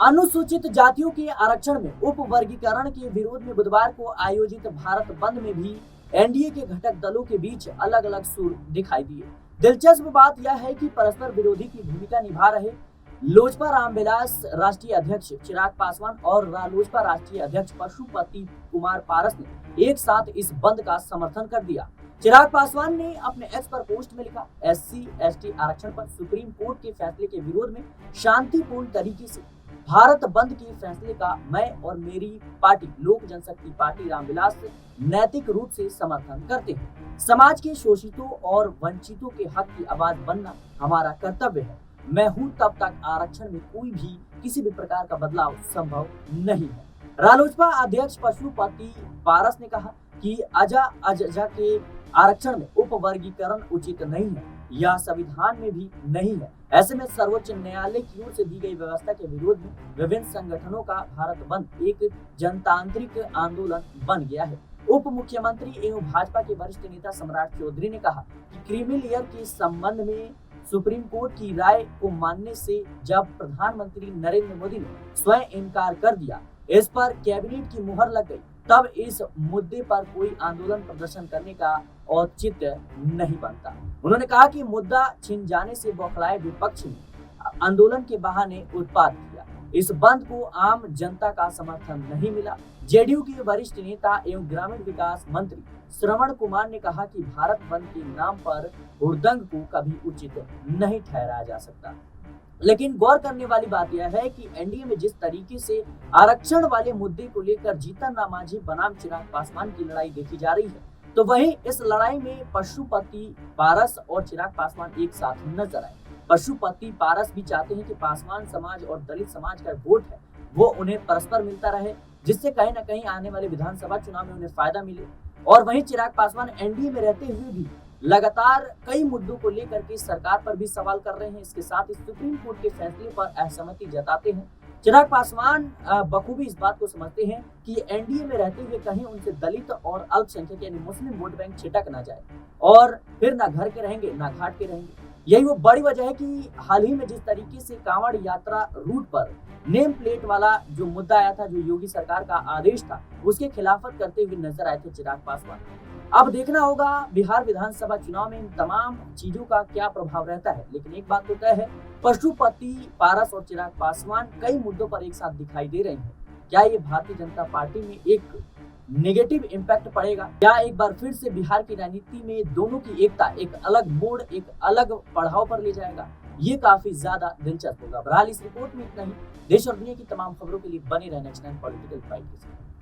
अनुसूचित जातियों के आरक्षण में उप वर्गीकरण के विरोध में बुधवार को आयोजित भारत बंद में भी एनडीए के घटक दलों के बीच अलग अलग सुर दिखाई दिए। दिलचस्प बात यह है कि परस्पर विरोधी की भूमिका निभा रहे लोजपा रामविलास राष्ट्रीय अध्यक्ष चिराग पासवान और रालोसपा राष्ट्रीय अध्यक्ष पशुपति कुमार पारस ने एक साथ इस बंद का समर्थन कर दिया। चिराग पासवान ने अपने एक्स पर पोस्ट में लिखा, SC/ST आरक्षण पर सुप्रीम कोर्ट के फैसले के विरोध में शांतिपूर्ण तरीके से भारत बंद के फैसले का मैं और मेरी पार्टी लोक जनशक्ति पार्टी रामविलास नैतिक रूप से समर्थन करते हैं। समाज के शोषितों और वंचितों के हक की आवाज बनना हमारा कर्तव्य है। मैं हूं तब तक आरक्षण में कोई भी किसी भी प्रकार का बदलाव संभव नहीं है। रालोसपा अध्यक्ष पशुपति पारस ने कहा कि अजजा के आरक्षण में उप वर्गीकरण उचित नहीं है, यह संविधान में भी नहीं है। ऐसे में सर्वोच्च न्यायालय की ओर से दी गई व्यवस्था के विरोध में विभिन्न संगठनों का भारत बंद एक जनतांत्रिक आंदोलन बन गया है। उप मुख्यमंत्री एवं भाजपा के वरिष्ठ नेता सम्राट चौधरी ने कहा कि क्रीमी लेयर के संबंध में सुप्रीम कोर्ट की राय को मानने से जब प्रधानमंत्री नरेंद्र मोदी ने स्वयं इनकार कर दिया, इस पर कैबिनेट की मुहर लग गई, तब इस मुद्दे पर कोई आंदोलन प्रदर्शन करने का औचित्य नहीं बनता। उन्होंने कहा कि मुद्दा छिन जाने से बौखलाए विपक्ष ने आंदोलन के बहाने उत्पात किया। इस बंद को आम जनता का समर्थन नहीं मिला। जेडीयू के वरिष्ठ नेता एवं ग्रामीण विकास मंत्री श्रवण कुमार ने कहा कि भारत बंद के नाम पर हुड़दंग को कभी उचित नहीं ठहराया जा सकता। लेकिन गौर करने वाली बात यह है कि एनडीए में जिस तरीके से आरक्षण वाले मुद्दे को लेकर जीतन राम मांझी बनाम चिराग पासवान की लड़ाई देखी जा रही है, तो वहीं इस लड़ाई में पशुपति पारस और चिराग पासवान एक साथ नजर आए। पशुपति पारस भी चाहते हैं कि पासवान समाज और दलित समाज का वोट है वो उन्हें परस्पर मिलता रहे, जिससे कहीं न कहीं आने वाले विधानसभा चुनाव में उन्हें फायदा मिले। और वहीं चिराग पासवान एनडीए में रहते हुए भी लगातार कई मुद्दों को लेकर के सरकार पर भी सवाल कर रहे हैं। इसके साथ ही सुप्रीम कोर्ट के फैसले पर असहमति जताते हैं। चिराग पासवान बखूबी इस बात को समझते हैं कि एनडीए में रहते हुए कहीं उनसे दलित और अल्पसंख्यक यानी मुस्लिम वोट बैंक छिटक ना जाए और फिर ना घर के रहेंगे ना घाट के रहेंगे। यही वो बड़ी वजह है कि हाल ही में जिस तरीके से कांवड़ यात्रा रूट पर नेम प्लेट वाला जो मुद्दा आया था, जो योगी सरकार का आदेश था, उसके खिलाफत करते हुए नजर आए थे चिराग पासवान। अब देखना होगा बिहार विधानसभा चुनाव में इन तमाम चीजों का क्या प्रभाव रहता है। लेकिन एक बात तो तय है, पशुपति पारस और चिराग पासवान कई मुद्दों पर एक साथ दिखाई दे रहे हैं। क्या ये भारतीय जनता पार्टी में एक नेगेटिव इम्पैक्ट पड़ेगा? क्या एक बार फिर से बिहार की राजनीति में दोनों की एकता एक अलग मोड़, एक अलग पड़ाव पर ले जाएगा? ये काफी ज्यादा दिलचस्प होगा। बहरहाल इस रिपोर्ट में इतना ही। देश और दुनिया की तमाम खबरों के लिए बने रहना नेक्स्ट टाइम पॉलिटिकल फाइट के साथ।